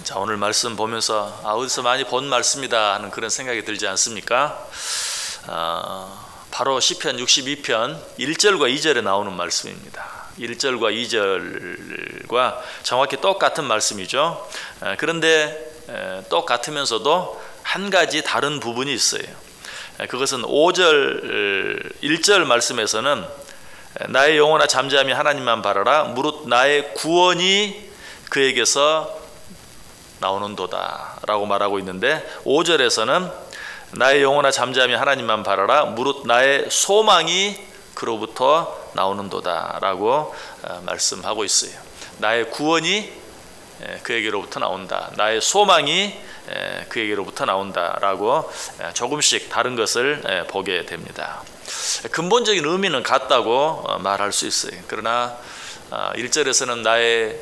자, 오늘 말씀 보면서 어디서 많이 본 말씀이다 하는 그런 생각이 들지 않습니까? 바로 시편 62편 1절과 2절에 나오는 말씀입니다. 1절과 2절과 정확히 똑같은 말씀이죠. 그런데 똑같으면서도 한 가지 다른 부분이 있어요. 그것은 5절 1절 말씀에서는 나의 영혼아 잠잠히 하나님만 바라라 무릇 나의 구원이 그에게서 나오는도다 라고 말하고 있는데, 5절에서는 나의 영혼아 잠잠히 하나님만 바라라 무릇 나의 소망이 그로부터 나오는도다 라고 말씀하고 있어요. 나의 구원이 그에게로부터 나온다, 나의 소망이 그에게로부터 나온다 라고 조금씩 다른 것을 보게 됩니다. 근본적인 의미는 같다고 말할 수 있어요. 그러나 1절에서는 나의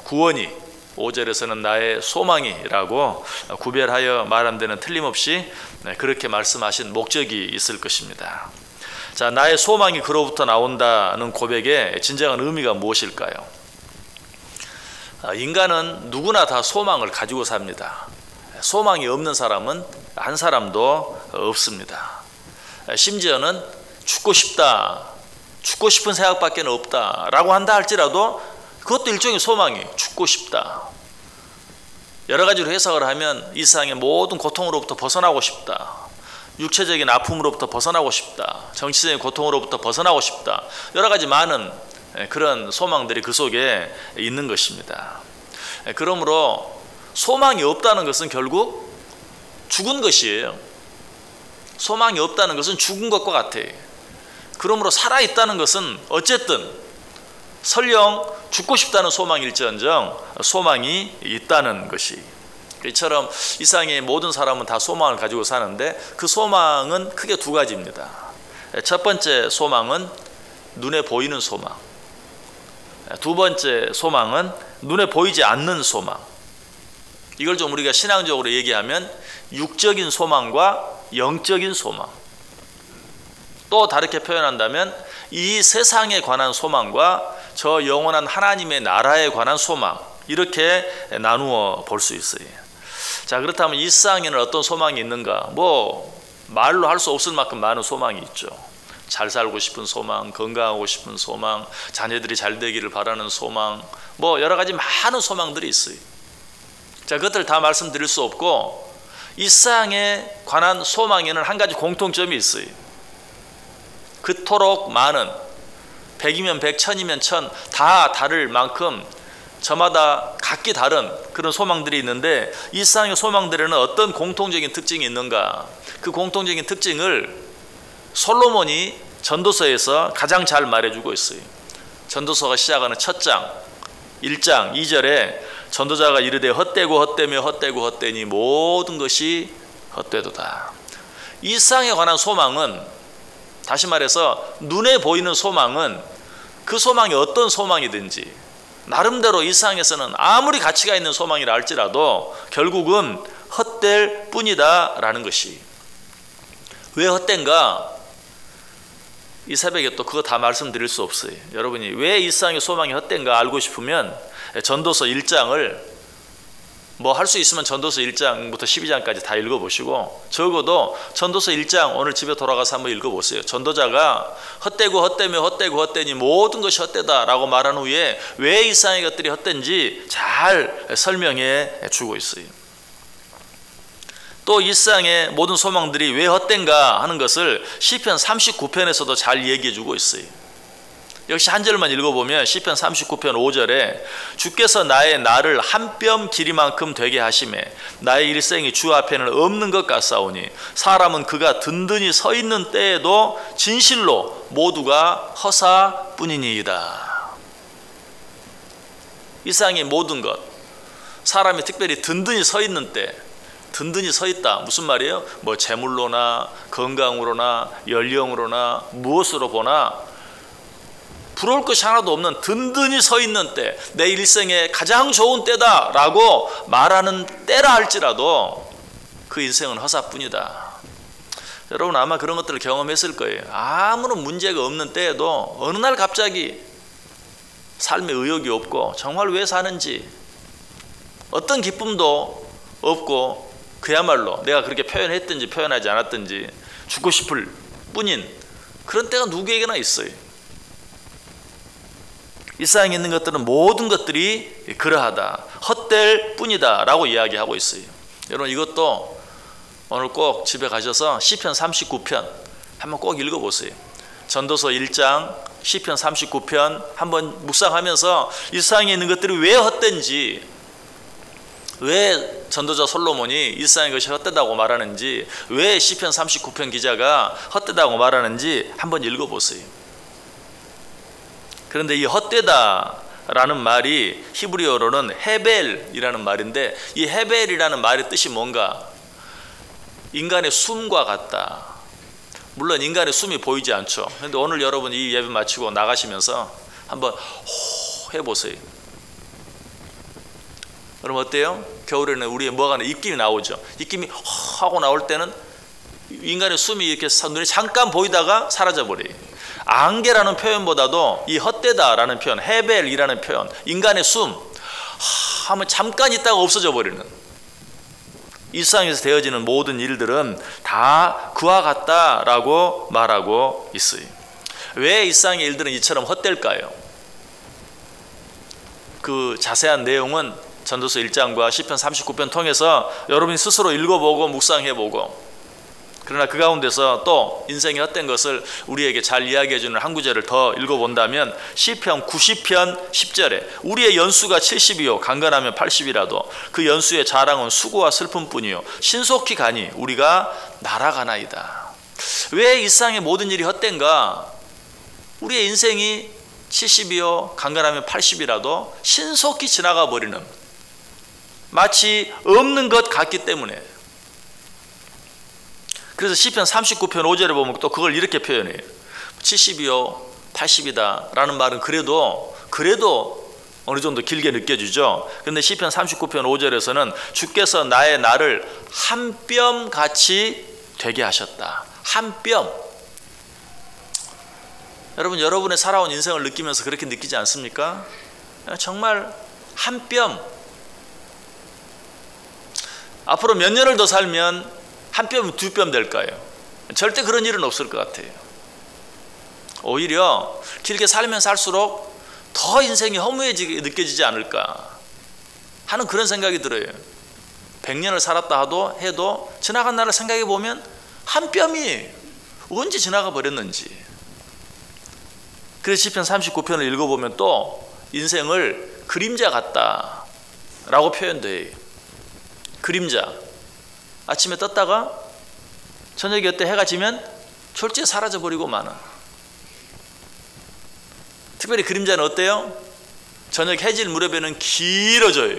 구원이, 5절에서는 나의 소망이라고 구별하여 말한 데는 틀림없이 그렇게 말씀하신 목적이 있을 것입니다. 자, 나의 소망이 그로부터 나온다는 고백의 진정한 의미가 무엇일까요? 인간은 누구나 다 소망을 가지고 삽니다. 소망이 없는 사람은 한 사람도 없습니다. 심지어는 죽고 싶다, 죽고 싶은 생각밖에 없다 라고 한다 할지라도 그것도 일종의 소망이, 죽고 싶다. 여러 가지로 해석을 하면 이 세상의 모든 고통으로부터 벗어나고 싶다, 육체적인 아픔으로부터 벗어나고 싶다, 정치적인 고통으로부터 벗어나고 싶다, 여러 가지 많은 그런 소망들이 그 속에 있는 것입니다. 그러므로 소망이 없다는 것은 결국 죽은 것이에요. 소망이 없다는 것은 죽은 것과 같아요. 그러므로 살아있다는 것은 어쨌든 설령 죽고 싶다는 소망일지언정 소망이 있다는 것이, 이처럼 이 세상의 모든 사람은 다 소망을 가지고 사는데 그 소망은 크게 두 가지입니다. 첫 번째 소망은 눈에 보이는 소망, 두 번째 소망은 눈에 보이지 않는 소망. 이걸 좀 우리가 신앙적으로 얘기하면 육적인 소망과 영적인 소망, 또 다르게 표현한다면 이 세상에 관한 소망과 저 영원한 하나님의 나라에 관한 소망, 이렇게 나누어 볼 수 있어요. 자, 그렇다면 이 세상에는 어떤 소망이 있는가? 말로 할 수 없을 만큼 많은 소망이 있죠. 잘 살고 싶은 소망, 건강하고 싶은 소망, 자녀들이 잘 되기를 바라는 소망, 여러 가지 많은 소망들이 있어요. 자, 그것들 다 말씀드릴 수 없고, 이 세상에 관한 소망에는 한 가지 공통점이 있어요. 그토록 많은, 100이면 100, 1000이면 1000, 다 다를 만큼 저마다 각기 다른 그런 소망들이 있는데, 이 세상의 소망들에는 어떤 공통적인 특징이 있는가? 그 공통적인 특징을 솔로몬이 전도서에서 가장 잘 말해주고 있어요. 전도서가 시작하는 첫 장 1장 2절에 전도자가 이르되 헛되고 헛되며 헛되고 헛되니 모든 것이 헛되도다. 이 세상에 관한 소망은, 다시 말해서 눈에 보이는 소망은 그 소망이 어떤 소망이든지 나름대로 이 세상에서는 아무리 가치가 있는 소망이라 할지라도 결국은 헛될 뿐이다 라는 것이. 왜 헛된가? 이 새벽에 또 그거 다 말씀드릴 수 없어요. 여러분이 왜 이 세상의 소망이 헛된가 알고 싶으면 전도서 1장을 할 수 있으면 전도서 1장부터 12장까지 다 읽어보시고, 적어도 전도서 1장 오늘 집에 돌아가서 한번 읽어보세요. 전도자가 헛되고 헛되며 헛되고 헛되니 모든 것이 헛되다 라고 말한 후에 왜 이 세상의 것들이 헛된지 잘 설명해 주고 있어요. 또 이 세상의 모든 소망들이 왜 헛된가 하는 것을 시편 39편에서도 잘 얘기해 주고 있어요. 역시 한 절만 읽어보면 시편 39편 5절에 주께서 나의 날을 한 뼘 길이만큼 되게 하시매 나의 일생이 주 앞에는 없는 것 같사오니 사람은 그가 든든히 서 있는 때에도 진실로 모두가 허사뿐이니이다. 이 세상의 모든 것, 사람이 특별히 든든히 서 있는 때, 든든히 서 있다 무슨 말이에요? 재물로나 건강으로나 연령으로나 무엇으로 보나 부러울 것이 하나도 없는 든든히 서 있는 때, 내 일생의 가장 좋은 때다 라고 말하는 때라 할지라도 그 인생은 허사뿐이다. 여러분 아마 그런 것들을 경험했을 거예요. 아무런 문제가 없는 때에도 어느 날 갑자기 삶에 의욕이 없고 정말 왜 사는지 어떤 기쁨도 없고 그야말로 내가 그렇게 표현했든지 표현하지 않았든지 죽고 싶을 뿐인 그런 때가 누구에게나 있어요. 이 세상에 있는 것들은 모든 것들이 그러하다, 헛될 뿐이다 라고 이야기하고 있어요. 여러분 이것도 오늘 꼭 집에 가셔서 시편 39편 한번 꼭 읽어보세요. 전도서 1장 시편 39편 한번 묵상하면서 이 세상에 있는 것들이 왜 헛된지, 왜 전도자 솔로몬이 이 세상의 것이 헛되다고 말하는지, 왜 시편 39편 기자가 헛되다고 말하는지 한번 읽어보세요. 그런데 이 헛되다라는 말이 히브리어로는 헤벨이라는 말인데, 이 헤벨이라는 말의 뜻이 뭔가? 인간의 숨과 같다. 물론 인간의 숨이 보이지 않죠. 그런데 오늘 여러분 이 예배 마치고 나가시면서 한번 호 해보세요. 그럼 어때요? 겨울에는 우리의 뭐가 입김이 나오죠. 입김이 하고 나올 때는 인간의 숨이 이렇게 눈에 잠깐 보이다가 사라져버려요. 안개라는 표현보다도 이 헛되다라는 표현, 헤벨이라는 표현, 인간의 숨 하면 잠깐 있다가 없어져 버리는, 이 세상에서 되어지는 모든 일들은 다 그와 같다라고 말하고 있어요. 왜 이 세상의 일들은 이처럼 헛될까요? 그 자세한 내용은 전도서 1장과 시편 39편 통해서 여러분이 스스로 읽어보고 묵상해보고, 그러나 그 가운데서 또 인생이 헛된 것을 우리에게 잘 이야기해주는 한 구절을 더 읽어본다면 시편 90편 10절에 우리의 연수가 70이요 강건하면 80이라도 그 연수의 자랑은 수고와 슬픔뿐이요 신속히 가니 우리가 날아가나이다. 왜 이 세상의 모든 일이 헛된가? 우리의 인생이 70이요 강건하면 80이라도 신속히 지나가 버리는, 마치 없는 것 같기 때문에. 그래서 시편 39편 5절에 보면 또 그걸 이렇게 표현해요. 70이요 80이다 라는 말은 그래도 어느 정도 길게 느껴지죠. 그런데 시편 39편 5절에서는 주께서 나의 날을 한 뼘같이 되게 하셨다. 한 뼘. 여러분, 여러분의 살아온 인생을 느끼면서 그렇게 느끼지 않습니까? 정말 한 뼘. 앞으로 몇 년을 더 살면 한 뼘이 두 뼘 될까요? 절대 그런 일은 없을 것 같아요. 오히려 길게 살면 살수록 더 인생이 허무해지게 느껴지지 않을까 하는 그런 생각이 들어요. 100년을 살았다 해도 지나간 날을 생각해 보면 한 뼘이 언제 지나가 버렸는지. 그래서 시편 39편을 읽어보면 또 인생을 그림자 같다라고 표현돼요. 그림자. 아침에 떴다가 저녁에 어때 해가 지면 졸지에 사라져버리고 마는. 특별히 그림자는 어때요? 저녁 해질 무렵에는 길어져요.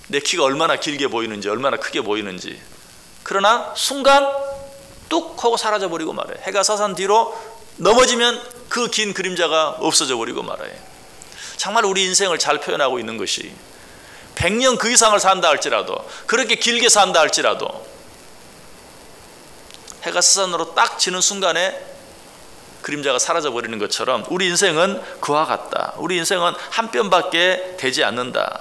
내 키가 얼마나 길게 보이는지, 얼마나 크게 보이는지. 그러나 순간 뚝 하고 사라져버리고 말아요. 해가 서산 뒤로 넘어지면 그 긴 그림자가 없어져 버리고 말아요. 정말 우리 인생을 잘 표현하고 있는 것이 100년 그 이상을 산다 할지라도, 그렇게 길게 산다 할지라도 해가 서산으로 딱 지는 순간에 그림자가 사라져 버리는 것처럼 우리 인생은 그와 같다. 우리 인생은 한 뼘밖에 되지 않는다.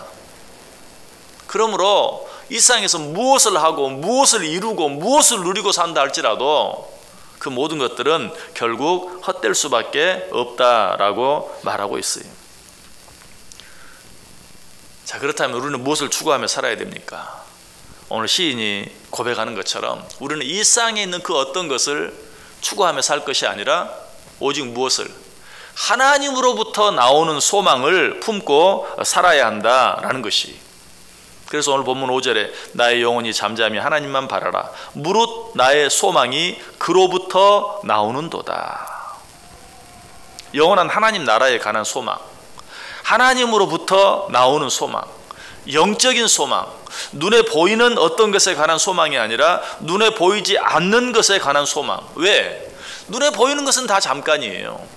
그러므로 이 세상에서 무엇을 하고 무엇을 이루고 무엇을 누리고 산다 할지라도 그 모든 것들은 결국 헛될 수밖에 없다라고 말하고 있어요. 자, 그렇다면 우리는 무엇을 추구하며 살아야 됩니까? 오늘 시인이 고백하는 것처럼 우리는 이 세상에 있는 그 어떤 것을 추구하며 살 것이 아니라 오직 무엇을? 하나님으로부터 나오는 소망을 품고 살아야 한다라는 것이. 그래서 오늘 본문 5절에 나의 영혼이 잠잠히 하나님만 바라라. 무릇 나의 소망이 그로부터 나오는도다. 영원한 하나님 나라에 관한 소망, 하나님으로부터 나오는 소망, 영적인 소망, 눈에 보이는 어떤 것에 관한 소망이 아니라 눈에 보이지 않는 것에 관한 소망. 왜? 눈에 보이는 것은 다 잠깐이에요.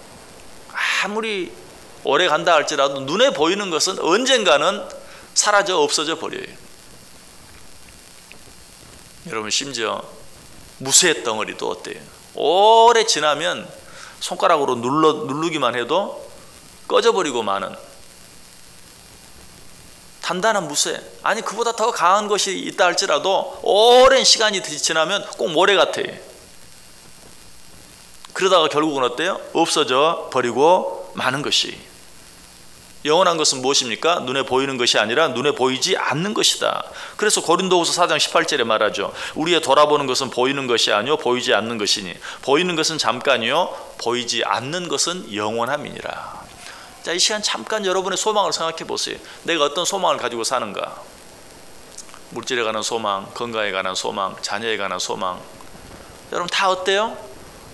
아무리 오래 간다 할지라도 눈에 보이는 것은 언젠가는 사라져 없어져 버려요. 여러분, 심지어 무쇠 덩어리도 어때요? 오래 지나면 손가락으로 누르기만 해도 꺼져버리고 마는, 단단한 무쇠, 아니 그보다 더 강한 것이 있다 할지라도 오랜 시간이 지나면 꼭 모래 같아. 그러다가 결국은 어때요? 없어져 버리고 마는 것이. 영원한 것은 무엇입니까? 눈에 보이는 것이 아니라 눈에 보이지 않는 것이다. 그래서 고린도후서 4장 18절에 말하죠. 우리의 돌아보는 것은 보이는 것이 아니요 보이지 않는 것이니 보이는 것은 잠깐이요 보이지 않는 것은 영원함이니라. 자, 이 시간 잠깐 여러분의 소망을 생각해 보세요. 내가 어떤 소망을 가지고 사는가? 물질에 관한 소망, 건강에 관한 소망, 자녀에 관한 소망. 여러분 다 어때요?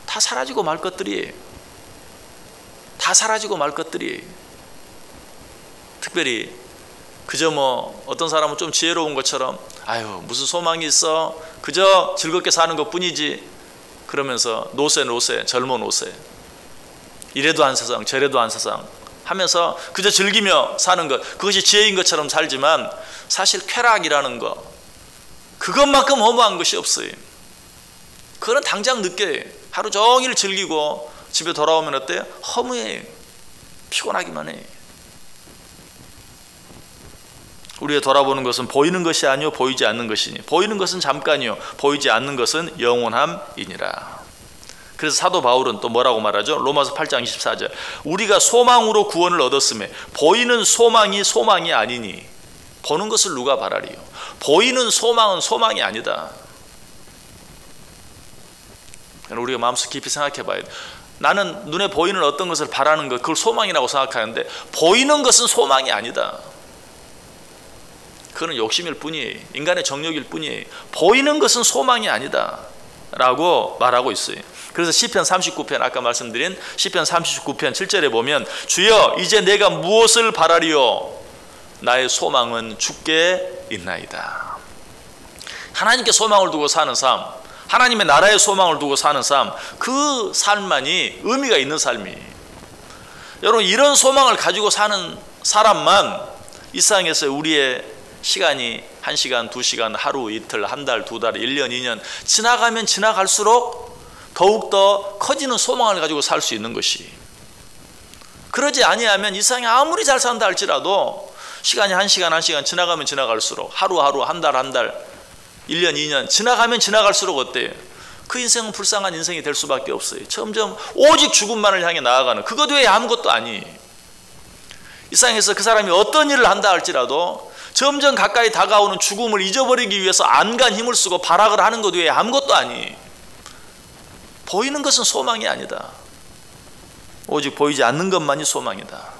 다 사라지고 말 것들이. 다 사라지고 말 것들이. 특별히 그저 뭐 어떤 사람은 좀 지혜로운 것처럼 아유 무슨 소망이 있어, 그저 즐겁게 사는 것뿐이지 그러면서 노세 젊어 노세, 이래도 한 세상 저래도 한 세상 하면서 그저 즐기며 사는 것, 그것이 지혜인 것처럼 살지만 사실 쾌락이라는 것, 그것만큼 허무한 것이 없어요. 그거는 당장 느껴요. 하루 종일 즐기고 집에 돌아오면 어때요? 허무해요. 피곤하기만 해요. 우리가 돌아보는 것은 보이는 것이 아니요 보이지 않는 것이니 보이는 것은 잠깐이요 보이지 않는 것은 영원함이니라. 그래서 사도 바울은 또 뭐라고 말하죠? 로마서 8장 24절 우리가 소망으로 구원을 얻었음에 보이는 소망이 소망이 아니니 보는 것을 누가 바라리요? 보이는 소망은 소망이 아니다. 우리가 마음속 깊이 생각해 봐야 돼. 나는 눈에 보이는 어떤 것을 바라는 것, 그걸 소망이라고 생각하는데 보이는 것은 소망이 아니다. 그건 욕심일 뿐이에요. 인간의 정욕일 뿐이에요. 보이는 것은 소망이 아니다 라고 말하고 있어요. 그래서 시편 39편 아까 말씀드린 시편 39편 7절에 보면 주여 이제 내가 무엇을 바라리요? 나의 소망은 주께 있나이다. 하나님께 소망을 두고 사는 삶, 하나님의 나라의 소망을 두고 사는 삶, 그 삶만이 의미가 있는 삶이에요. 여러분 이런 소망을 가지고 사는 사람만 이 세상에서 우리의 시간이 1시간, 2시간, 하루, 이틀, 한 달, 2달, 1년, 2년 지나가면 지나갈수록 더욱더 커지는 소망을 가지고 살 수 있는 것이. 그러지 아니하면 이 세상에 아무리 잘 산다 할지라도 시간이 1시간, 1시간 지나가면 지나갈수록 하루, 한 달, 1년, 2년 지나가면 지나갈수록 어때요? 그 인생은 불쌍한 인생이 될 수밖에 없어요. 점점 오직 죽음만을 향해 나아가는, 그것 외에 아무것도 아니에요. 이 세상에서 그 사람이 어떤 일을 한다 할지라도 점점 가까이 다가오는 죽음을 잊어버리기 위해서 안간 힘을 쓰고 발악을 하는 것 외에 아무것도 아니에요. 보이는 것은 소망이 아니다. 오직 보이지 않는 것만이 소망이다.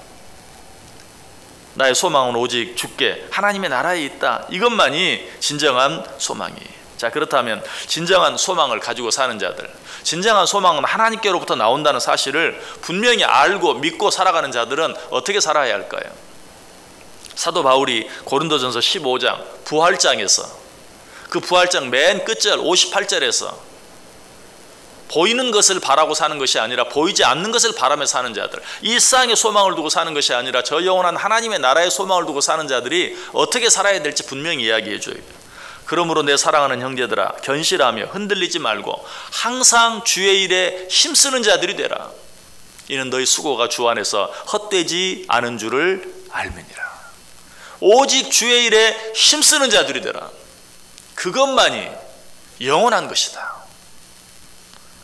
나의 소망은 오직 주께 하나님의 나라에 있다. 이것만이 진정한 소망이에요. 자, 그렇다면 진정한 소망을 가지고 사는 자들, 진정한 소망은 하나님께로부터 나온다는 사실을 분명히 알고 믿고 살아가는 자들은 어떻게 살아야 할까요? 사도 바울이 고린도전서 15장 부활장에서, 그 부활장 맨 끝절 58절에서 보이는 것을 바라고 사는 것이 아니라 보이지 않는 것을 바라며 사는 자들, 이 세상의 소망을 두고 사는 것이 아니라 저 영원한 하나님의 나라의 소망을 두고 사는 자들이 어떻게 살아야 될지 분명히 이야기해 줘요. 그러므로 내 사랑하는 형제들아 견실하며 흔들리지 말고 항상 주의 일에 힘쓰는 자들이 되라. 이는 너희 수고가 주 안에서 헛되지 않은 줄을 알미니라. 오직 주의 일에 힘쓰는 자들이 되라. 그것만이 영원한 것이다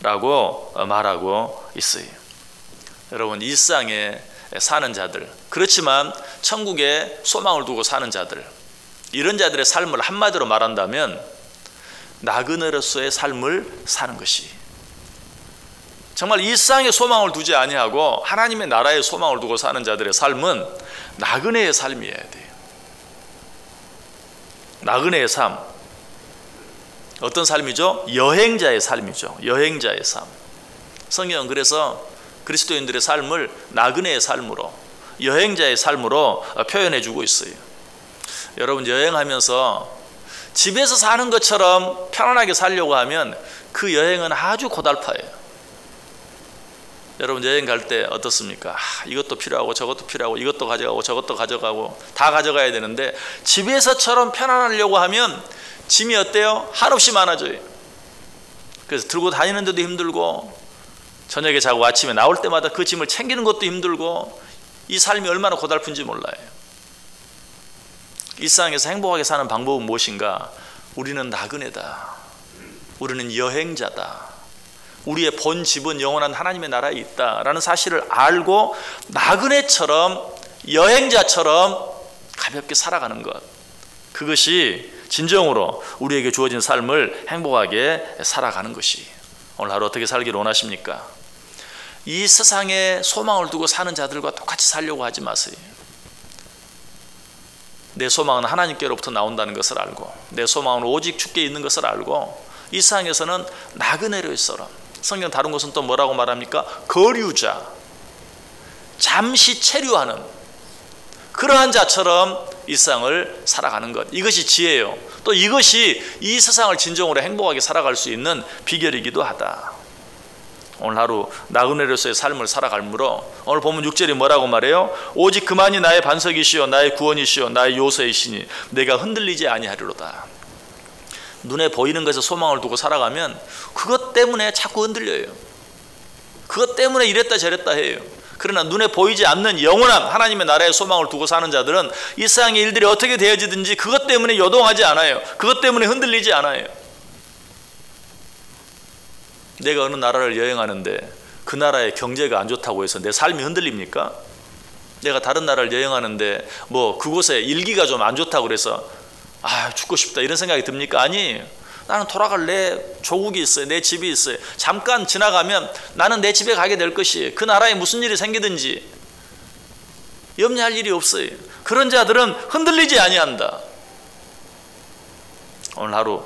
라고 말하고 있어요. 여러분, 이 세상에 사는 자들, 그렇지만 천국에 소망을 두고 사는 자들, 이런 자들의 삶을 한마디로 말한다면 나그네로서의 삶을 사는 것이, 정말 이 세상에 소망을 두지 아니하고 하나님의 나라에 소망을 두고 사는 자들의 삶은 나그네의 삶이어야 돼요. 나그네의 삶, 어떤 삶이죠? 여행자의 삶이죠. 여행자의 삶. 성경은 그래서 그리스도인들의 삶을 나그네의 삶으로, 여행자의 삶으로 표현해 주고 있어요. 여러분, 여행하면서 집에서 사는 것처럼 편안하게 살려고 하면 그 여행은 아주 고달파요. 여러분, 여행 갈 때 어떻습니까? 이것도 필요하고 저것도 필요하고 이것도 가져가고 저것도 가져가고 다 가져가야 되는데 집에서처럼 편안하려고 하면 짐이 어때요? 한없이 많아져요. 그래서 들고 다니는데도 힘들고 저녁에 자고 아침에 나올 때마다 그 짐을 챙기는 것도 힘들고 이 삶이 얼마나 고달픈지 몰라요. 이 세상에서 행복하게 사는 방법은 무엇인가? 우리는 나그네다. 우리는 여행자다. 우리의 본 집은 영원한 하나님의 나라에 있다라는 사실을 알고 나그네처럼, 여행자처럼 가볍게 살아가는 것, 그것이 진정으로 우리에게 주어진 삶을 행복하게 살아가는 것이. 오늘 하루 어떻게 살기를 원하십니까? 이 세상에 소망을 두고 사는 자들과 똑같이 살려고 하지 마세요. 내 소망은 하나님께로부터 나온다는 것을 알고, 내 소망은 오직 주께 있는 것을 알고, 이 세상에서는 나그네로의 사람, 성경 다른 곳은 또 뭐라고 말합니까? 거류자, 잠시 체류하는 그러한 자처럼 이 세상을 살아가는 것, 이것이 지혜예요. 또 이것이 이 세상을 진정으로 행복하게 살아갈 수 있는 비결이기도 하다. 오늘 하루 나그네로서의 삶을 살아갈므로 오늘 보면 6절이 뭐라고 말해요? 오직 그만이 나의 반석이시요 나의 구원이시요 나의 요새이시니 내가 흔들리지 아니하리로다. 눈에 보이는 것에 소망을 두고 살아가면 그것 때문에 자꾸 흔들려요. 그것 때문에 이랬다 저랬다 해요. 그러나 눈에 보이지 않는 영원한 하나님의 나라의 소망을 두고 사는 자들은 이 세상의 일들이 어떻게 되어지든지 그것 때문에 요동하지 않아요. 그것 때문에 흔들리지 않아요. 내가 어느 나라를 여행하는데 그 나라의 경제가 안 좋다고 해서 내 삶이 흔들립니까? 내가 다른 나라를 여행하는데 뭐 그곳에 일기가 좀 안 좋다고 그래서 죽고 싶다 이런 생각이 듭니까? 아니, 나는 돌아갈 내 조국이 있어요. 내 집이 있어요. 잠깐 지나가면 나는 내 집에 가게 될 것이, 그 나라에 무슨 일이 생기든지 염려할 일이 없어요. 그런 자들은 흔들리지 아니한다. 오늘 하루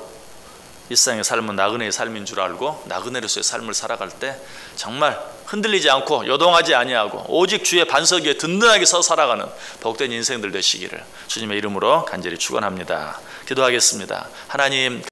이 세상의 삶은 나그네의 삶인 줄 알고 나그네로서의 삶을 살아갈 때 정말 흔들리지 않고 요동하지 아니하고 오직 주의 반석 위에 든든하게 서 살아가는 복된 인생들 되시기를 주님의 이름으로 간절히 축원합니다. 기도하겠습니다. 하나님,